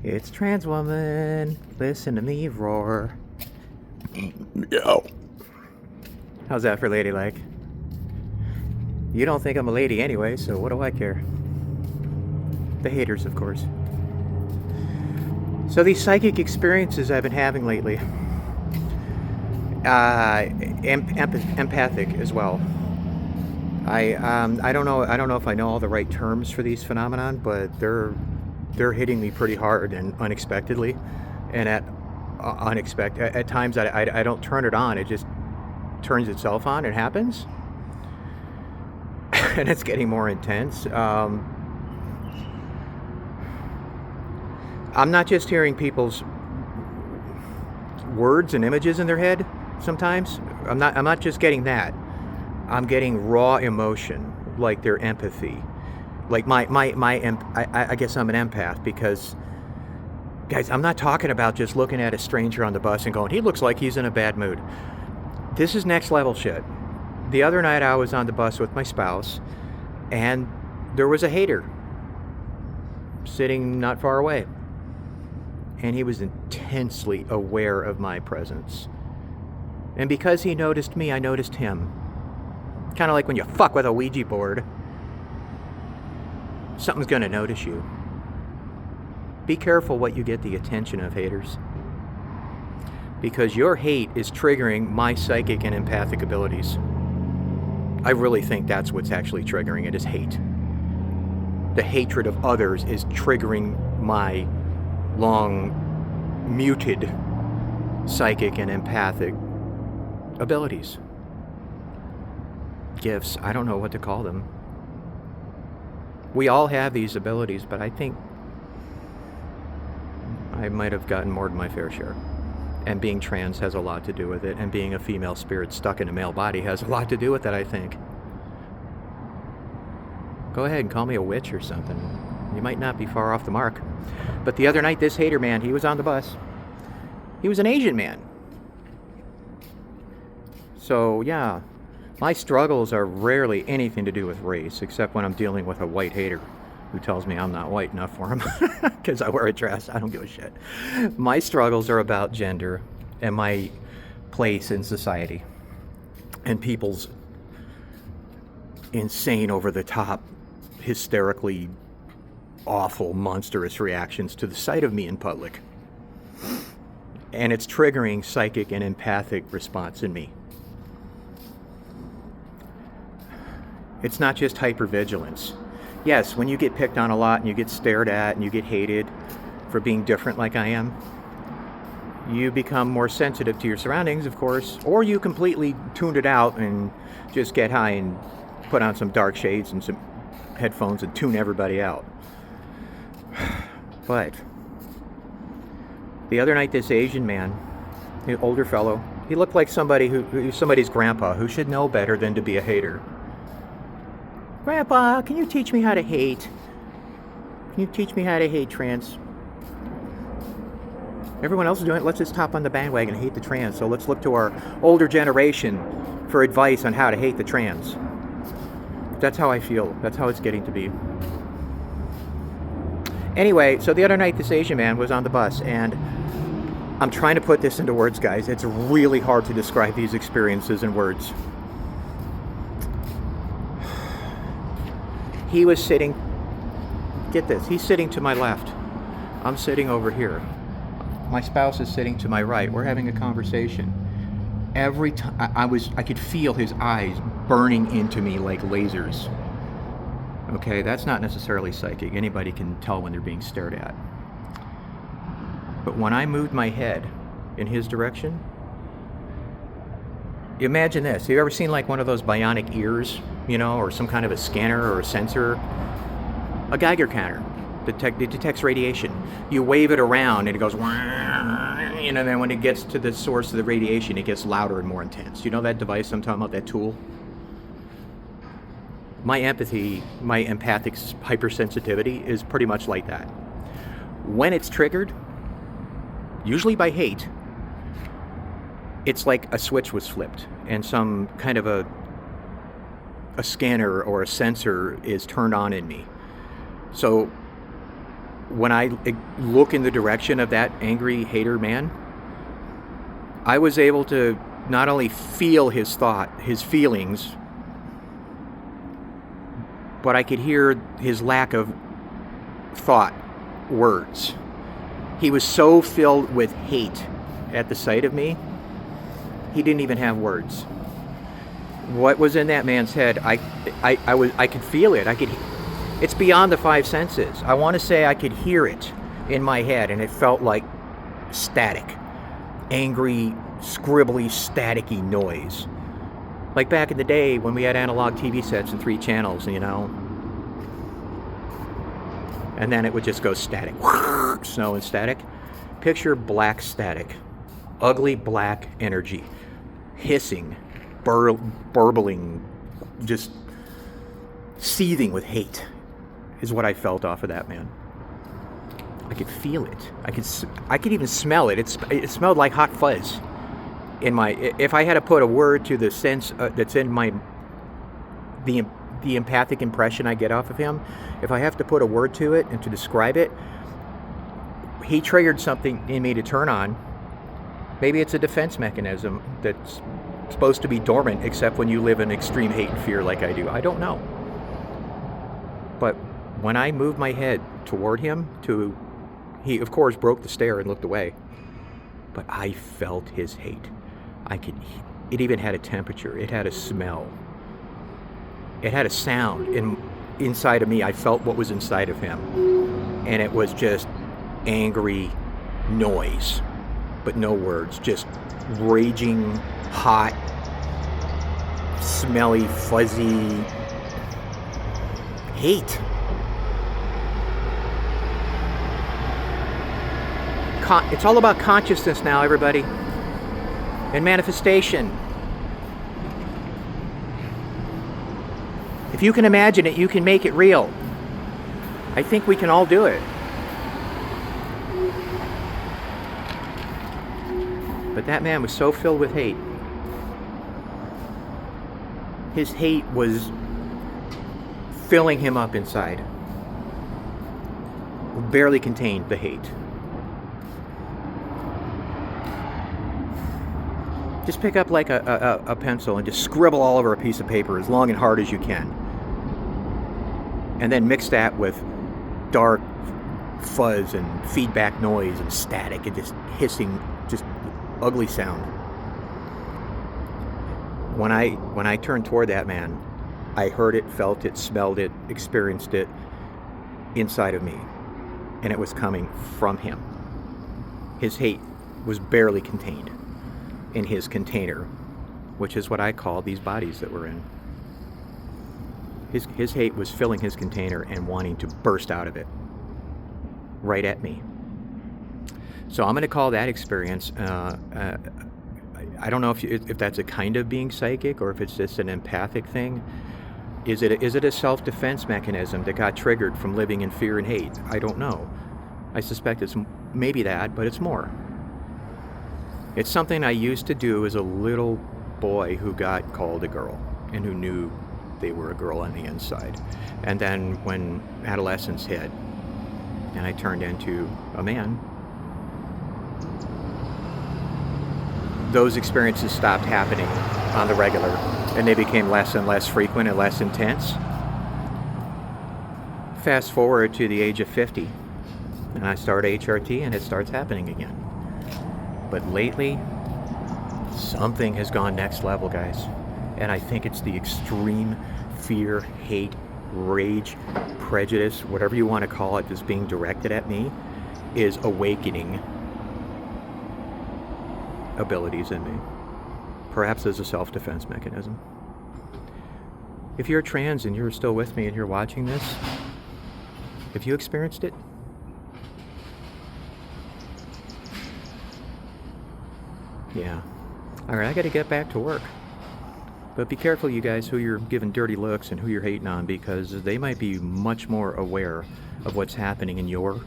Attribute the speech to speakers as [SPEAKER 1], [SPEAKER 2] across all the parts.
[SPEAKER 1] It's trans woman. Listen to me roar.
[SPEAKER 2] Yo.
[SPEAKER 1] How's that for ladylike? You don't think I'm a lady anyway, so what do I care? The haters, of course. So these psychic experiences I've been having lately, empathic as well. I don't know if I know all the right terms for these phenomenon, but they're hitting me pretty hard and unexpectedly, and at times I don't turn it on. It just turns itself on. It happens, and it's getting more intense. I'm not just hearing people's words and images in their head. Sometimes I'm not just getting that. I'm getting raw emotion, like their empathy. Like I guess I'm an empath because, guys, I'm not talking about just looking at a stranger on the bus and going, he looks like he's in a bad mood. This is next level shit. The other night I was on the bus with my spouse, and there was a hater sitting not far away. And he was intensely aware of my presence. And because he noticed me, I noticed him. Kind of like when you fuck with a Ouija board. Something's gonna notice you. Be careful what you get the attention of, haters. Because your hate is triggering my psychic and empathic abilities. I really think that's what's actually triggering it, is hate. The hatred of others is triggering my long muted psychic and empathic abilities. Gifts, I don't know what to call them. We all have these abilities, but I think I might have gotten more than my fair share. And being trans has a lot to do with it, and being a female spirit stuck in a male body has a lot to do with it, I think. Go ahead and call me a witch or something. You might not be far off the mark. But the other night, this hater man, he was on the bus. He was an Asian man. So, yeah, my struggles are rarely anything to do with race, except when I'm dealing with a white hater who tells me I'm not white enough for him because I wear a dress. I don't give a shit. My struggles are about gender and my place in society and people's insane, over-the-top, hysterically awful, monstrous reactions to the sight of me in public. And it's triggering psychic and empathic response in me. It's not just hypervigilance. Yes, when you get picked on a lot and you get stared at and you get hated for being different like I am, you become more sensitive to your surroundings, of course, or you completely tune it out and just get high and put on some dark shades and some headphones and tune everybody out. But the other night, this Asian man, an older fellow, he looked like somebody's grandpa who should know better than to be a hater. Grandpa, can you teach me how to hate? Can you teach me how to hate trans? Everyone else is doing it. Let's just hop on the bandwagon and hate the trans. So let's look to our older generation for advice on how to hate the trans. That's how I feel. That's how it's getting to be. Anyway, so the other night, this Asian man was on the bus, and I'm trying to put this into words, guys. It's really hard to describe these experiences in words. He was sitting, get this, he's sitting to my left. I'm sitting over here. My spouse is sitting to my right. We're having a conversation. Every time I could feel his eyes burning into me like lasers. Okay, that's not necessarily psychic. Anybody can tell when they're being stared at. But when I moved my head in his direction, imagine this. Have you ever seen like one of those bionic ears, or some kind of a scanner or a sensor? A Geiger counter. It detects radiation. You wave it around and it goes, and then when it gets to the source of the radiation, it gets louder and more intense. You know that device I'm talking about, that tool? My empathy, my empathic hypersensitivity is pretty much like that. When it's triggered, usually by hate, it's like a switch was flipped and some kind of a scanner or a sensor is turned on in me. So when I look in the direction of that angry hater man, I was able to not only feel his feelings, but I could hear his lack of thought, words. He was so filled with hate at the sight of me, he didn't even have words. What was in that man's head, I could feel it. It's beyond the five senses. I want to say I could hear it in my head, and it felt like static, angry, scribbly, staticky noise. Like back in the day when we had analog TV sets and 3 channels, you know. And then it would just go static. Snow and static. Picture black static. Ugly black energy. Hissing. Burbling. Just seething with hate is what I felt off of that man. I could feel it. I could even smell it. It smelled like hot fuzz. If I had to put a word to the sense that's in the empathic impression I get off of him, if I have to put a word to it and to describe it, he triggered something in me to turn on. Maybe it's a defense mechanism that's supposed to be dormant, except when you live in extreme hate and fear like I do. I don't know. But when I moved my head toward him, he of course broke the stare and looked away. But I felt his hate. It even had a temperature. It had a smell. It had a sound inside of me. I felt what was inside of him. And it was just angry noise, but no words. Just raging, hot, smelly, fuzzy hate. It's all about consciousness now, everybody. And manifestation. If you can imagine it, you can make it real. I think we can all do it. But that man was so filled with hate. His hate was filling him up inside. Barely contained the hate. Just pick up like a pencil and just scribble all over a piece of paper as long and hard as you can. And then mix that with dark fuzz and feedback noise and static and just hissing, just ugly sound. When I turned toward that man, I heard it, felt it, smelled it, experienced it inside of me. And it was coming from him. His hate was barely contained in his container, which is what I call these bodies that we're in. His hate was filling his container and wanting to burst out of it right at me. So I'm going to call that experience, I don't know if that's a kind of being psychic or if it's just an empathic thing. Is it a self-defense mechanism that got triggered from living in fear and hate? I don't know. I suspect it's maybe that, but it's more. It's something I used to do as a little boy who got called a girl and who knew they were a girl on the inside. And then when adolescence hit and I turned into a man, those experiences stopped happening on the regular and they became less and less frequent and less intense. Fast forward to the age of 50 and I start HRT and it starts happening again. But lately, something has gone next level, guys. And I think it's the extreme fear, hate, rage, prejudice, whatever you want to call it, that's being directed at me, is awakening abilities in me. Perhaps as a self-defense mechanism. If you're trans and you're still with me and you're watching this, have you experienced it? Yeah. Alright, I gotta get back to work. But be careful, you guys, who you're giving dirty looks and who you're hating on, because they might be much more aware of what's happening in your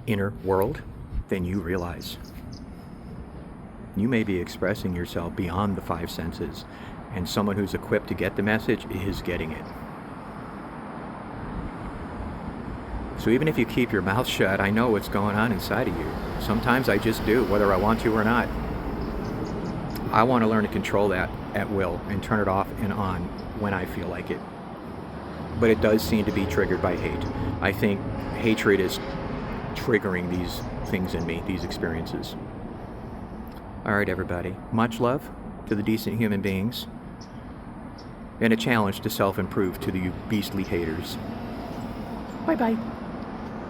[SPEAKER 1] inner world than you realize. You may be expressing yourself beyond the five senses, and someone who's equipped to get the message is getting it. So even if you keep your mouth shut, I know what's going on inside of you. Sometimes I just do, whether I want to or not. I want to learn to control that at will and turn it off and on when I feel like it. But it does seem to be triggered by hate. I think hatred is triggering these things in me, these experiences. All right, everybody. Much love to the decent human beings, and a challenge to self-improve to the beastly haters. Bye-bye.